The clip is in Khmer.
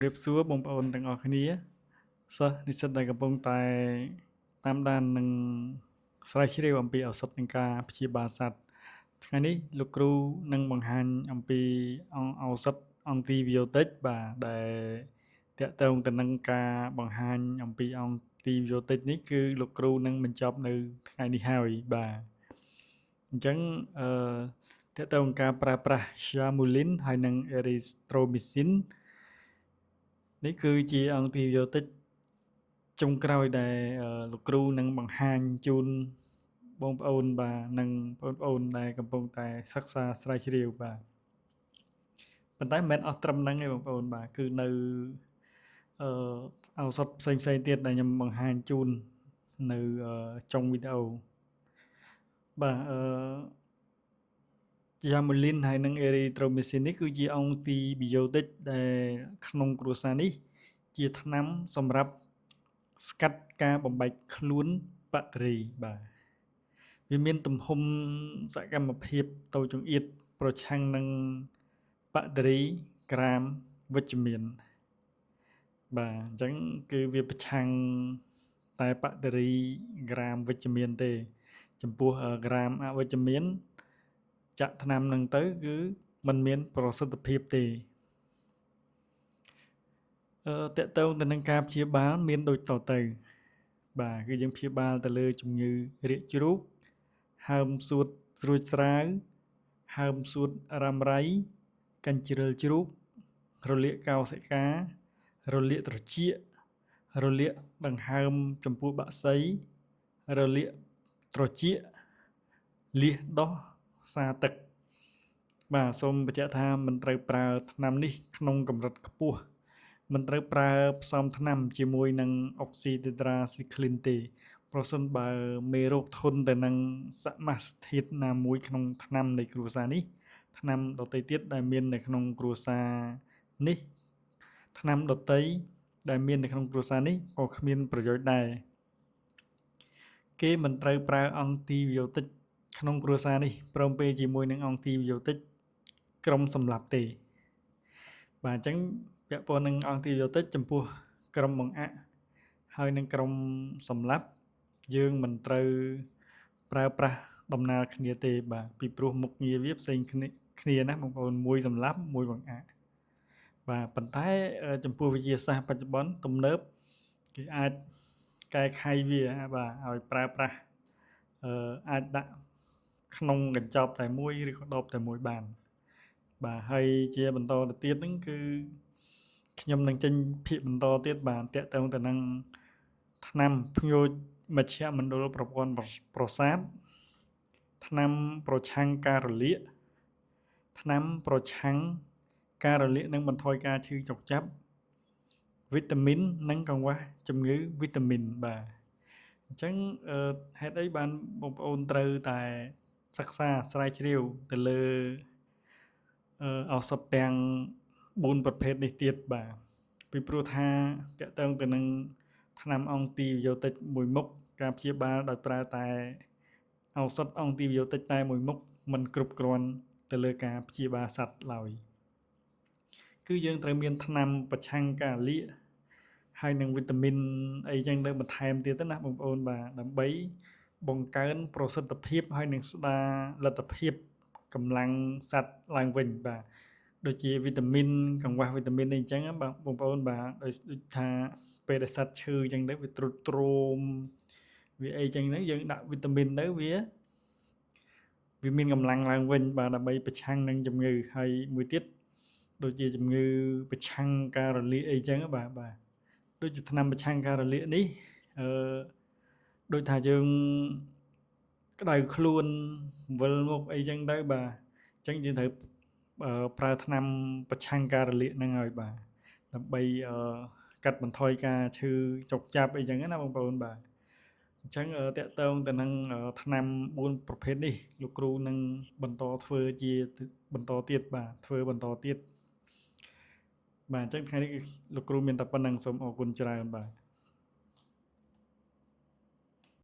រៀបសួរបងប្អូនទាំងអស់គ្នាសិស្សនិស្សិតដែលកំពុងតែតាមដាននិងស្រាវជ្រាវអំពីឱសថនិងការព្យាបាលសត្វថ្ងៃនេះលោកគ្រូនឹងបង្ហាញអំពីឱសថអង់ទីប៊ីយោទិកបាទដែលតាក់ទងទៅនឹងការបង្ហាញអំពីអង់ទីប៊ីយោទិកនេះគឺលោកគ្រូនឹងបញ្ចប់នៅថ្ងៃនេះហើយបាទអញ្ចឹងតាក់ទងការប្រើប្រាស់ Shamulin ហើយនិង Erythromycin នេះគឺជាអង់ទីប៊ីយោទិកចុងក្រោយដែលលោកគ្រូនឹងបង្ហាញជូនបងប្អូនបាទនិងបងប្អូនដែលកំពុងតែសិក្សាស្រាវជ្រាវបាទប៉ុន្តែមិនមែនអស់ត្រឹមហ្នឹងទេបងប្អូនបាទគឺនៅឱសថផ្សេងៗទៀតដែលខ្ញុំបង្ហាញជូននៅចុងវីដេអូបាទYamulin ហើយនិង Erythromycin នេះគឺជាអង់ទីប៊ីយោទិកដែលក្នុងគ្រួសារនេះជាថ្នាំសម្រាប់ស្កាត់ការបំបែកខ្លួនបាក់តេរីបាទវាមានទំហំសកម្មភាពតូចចង្អៀតប្រឆាំងនឹងបាក់តេរីក្រាមវិជ្ជមានបាទអញ្ចឹងគឺវាប្រឆាំងតែបាក់តេរីក្រាមវិជ្ជមានទេចំពោះក្រាមអវិជ្ជមានចាក់ថ្នាំនឹងទៅគឺมันមានប្រសិទ្ធភាពទេតកតងទៅនឹងការព្យាបាលមានដូចតទៅបាទគឺយើងព្យាបាលទៅលើជំងឺរាគជ្រូកហើមសួតស្រួចស្រាវហើមសួតរ៉ាំរ៉ៃកាញ់ជ្រិលជ្រូករលាកកោសិការលាកត្រចៀករលាកដង្ហើមចំពោះបក្សីរលាកត្រចៀកលៀសដោះសាទឹកបាទសូមបញ្ជាក់ថាមិនត្រូវប្រើថ្នាំនេះក្នុងកម្រិតខ្ពស់មិនត្រូវប្រើផ្សំថ្នាំជាមួយនឹងអុកស៊ីតេត្រាស៊ីក្លីនទេប្រសិនបើមេរោគធន់ទៅនឹងសមាសធាតុណាមួយក្នុងថ្នាំនៃគ្រួសារនេះថ្នាំដទៃទៀតដែលមាននៅក្នុងគ្រួសារនេះថ្នាំដទៃដែលមាននៅក្នុងគ្រួសារនេះក៏គ្មានប្រយោជន៍ដែរគេមិនត្រូវប្រើអង់ទីប៊ីយោទិកក្នុងគ្រួសារនេះព្រមពេលជាមួយនឹងអង់ទីប៊ីយោទិកក្រុមសម្លាប់ទេបាទអញ្ចឹងពាក់ព័ន្ធនឹងអង់ទីប៊ីយោទិកចំពោះក្រុមបង្អាក់ហើយនឹងក្រុមសម្លាប់យើងមិនត្រូវប្រើប្រាស់ដំណាលគ្នាទេបាទពីព្រោះមុខងារវាផ្សេងគ្នាណាបងប្អូនមួយសម្លាប់មួយបង្អាក់បាទប៉ុន្តែចំពោះវិទ្យាសាស្ត្របច្ចុប្បន្នទំនើបគេអាចកែខៃវាបាទឲ្យប្រើប្រាស់អាចដាក់ក្នុងកញ្ចប់តែមួយឬក៏ដបតែមួយបានបាទហើយជាបន្តទៅទៀតហ្នឹងគឺខ្ញុំនឹងចេញភាគបន្តទៀតបាទតាក់ទងទៅនឹងថ្នាំភ្ញូចមជ្ឈមណ្ឌលប្រព័ន្ធប្រសាទថ្នាំប្រឆាំងការរលាកថ្នាំប្រឆាំងការរលាកនិងបន្ថយការឈឺចុកចាប់វីតាមីននិងកង្វះជំងឺវីតាមីនបាទអញ្ចឹងហេតុអីបានបងប្អូនត្រូវតែសិក្សាស្រាវជ្រាវទៅលើឱសថទាំង4ប្រភេទនេះទៀតបាទពីព្រោះថាតកតងទៅនឹងថ្នាំអង់ទីប៊ីយោទិកមួយមុខការព្យាបាលដោយប្រើតែឱសថអង់ទីប៊ីយោទិកតែមួយមុខមិនគ្រប់គ្រាន់ទៅលើការព្យាបាលសត្វឡើយគឺយើងត្រូវមានថ្នាំប្រឆាំងការលាកហើយនឹងវីតាមីនអីចឹងទៅបន្ថែមទៀតទៅណាបងប្អូនបាទដើម្បីបង្កើនប្រសិទ្ធភាពហើយនឹងស្ដារលទ្ធភាពកម្លាំងសត្វឡើងវិញបាទដូចជាវីតាមីនកង្វះវីតាមីនអីចឹងបាទបងប្អូនបាទដូចថាពេលដែលសត្វឈឺចឹងទៅវាទ្រុឌទ្រោមវាអីចឹងទៅយើងដាក់វីតាមីនទៅវាមានកម្លាំងឡើងវិញបាទដើម្បីប្រឆាំងនឹងជំងឺហើយមួយទៀតដូចជាជំងឺប្រឆាំងការរលាកអីចឹងបាទដូចជាថ្នាំប្រឆាំងការរលាកនេះដូចថាយើងក្តៅខ្លួនវិលមុខអីចឹងទៅបាទអញ្ចឹងយើងត្រូវប្រើថ្នាំប្រឆាំងការរលាកហ្នឹងហើយបាទដើម្បីកាត់បន្ថយការឈឺចុកចាប់អីចឹងណាបងប្អូនបាទអញ្ចឹងតកតងទៅនឹងថ្នាំ4ប្រភេទនេះលោកគ្រូនឹងបន្តធ្វើជាបន្តទៀតបាទធ្វើបន្តទៀតបាទអញ្ចឹងថ្ងៃនេះលោកគ្រូមានតែប៉ុណ្្នឹងសូមអរគុណច្រើនបាទ